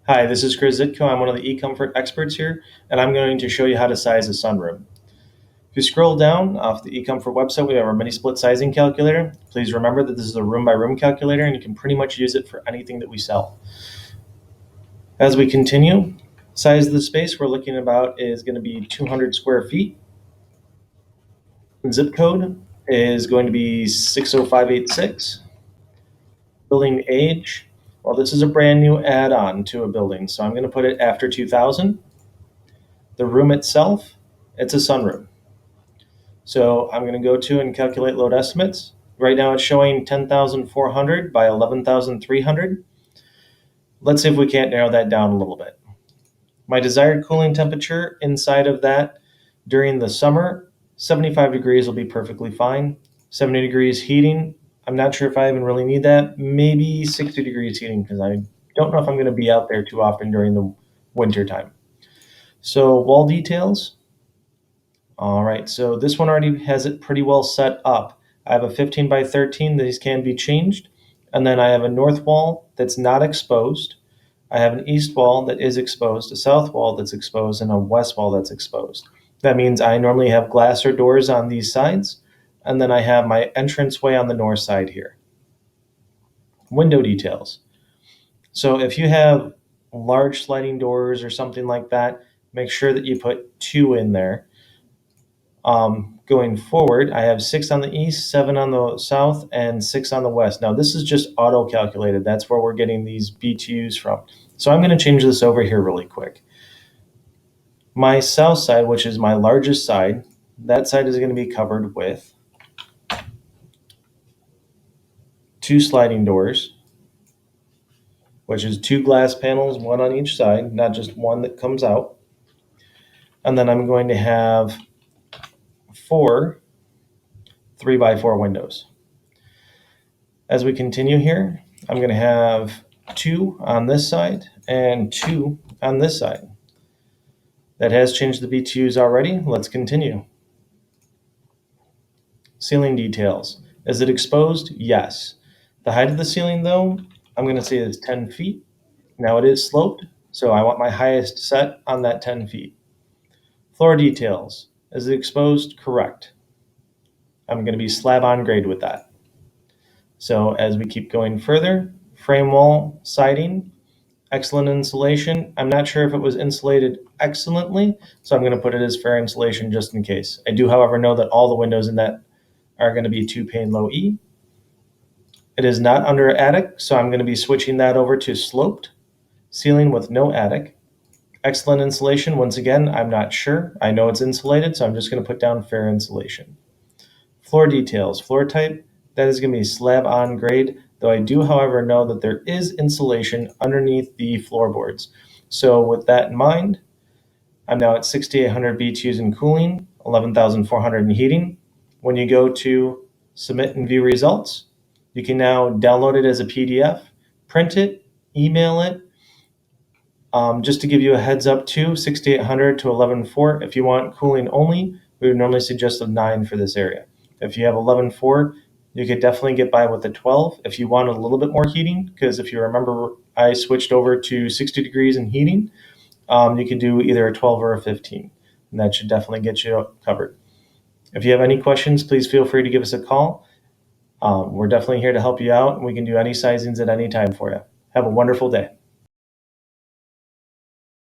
Hi, this is Chris Zitko. I'm one of the eComfort experts here, and I'm going to show you how to size a sunroom. If you scroll down off the eComfort website, we have our mini split sizing calculator. Please remember that this is a room by room calculator, and you can pretty much use it for anything that we sell. As we continue, size of the space we're looking about is going to be 200 square feet. Zip code is going to be 60586. Building age, well, this is a brand new add-on to a building, so I'm going to put it after 2000. The room itself, it's a sunroom. So I'm going to go to and calculate load estimates. Right now it's showing 10,400 by 11,300. Let's see if we can't narrow that down a little bit. My desired cooling temperature inside of that during the summer, 75 degrees will be perfectly fine. 70 degrees heating, I'm not sure if I even really need that. Maybe 60 degrees heating because I don't know if I'm going to be out there too often during the winter time. So wall details. All right, so this one already has it pretty well set up. I have a 15 by 13, these can be changed. And then I have a north wall that's not exposed. I have an east wall that is exposed, a south wall that's exposed, and a west wall that's exposed. That means I normally have glass or doors on these sides, and then I have my entranceway on the north side here. Window details. So if you have large sliding doors or something like that, make sure that you put 2 in there. Going forward, I have 6 on the east, 7 on the south, and 6 on the west. Now this is just auto calculated. That's where we're getting these BTUs from. So I'm going to change this over here really quick. My south side, which is my largest side, that side is going to be covered with 2 sliding doors, which is 2 glass panels, 1 on each side, not just one that comes out. And then I'm going to have 4 3x4 windows. As we continue here, I'm going to have 2 on this side and 2 on this side. That has changed the BTUs already. Let's continue. Ceiling details. Is it exposed? Yes. The height of the ceiling, though, I'm going to say is 10 feet. Now it is sloped, so I want my highest set on that 10 feet. Floor details. Is it exposed? Correct. I'm going to be slab on grade with that. So as we keep going further, frame wall siding, excellent insulation. I'm not sure if it was insulated excellently, so I'm going to put it as fair insulation just in case. I do, however, know that all the windows in that are going to be 2-pane low E. It is not under attic, so I'm going to be switching that over to sloped. Ceiling with no attic. Excellent insulation, once again, I'm not sure. I know it's insulated, so I'm just going to put down fair insulation. Floor details, floor type, that is going to be slab on grade, though I do, however, know that there is insulation underneath the floorboards. So with that in mind, I'm now at 6,800 BTUs in cooling, 11,400 in heating. When you go to submit and view results, you can now download it as a PDF, print it, email it. Just to give you a heads up too, 6,800 to 11,400. If you want cooling only, we would normally suggest a 9 for this area. If you have 11,400, you could definitely get by with a 12. If you want a little bit more heating, because if you remember, I switched over to 60 degrees in heating, you could do either a 12 or a 15, and that should definitely get you covered. If you have any questions, please feel free to give us a call. We're definitely here to help you out, and we can do any sizings at any time for you. Have a wonderful day.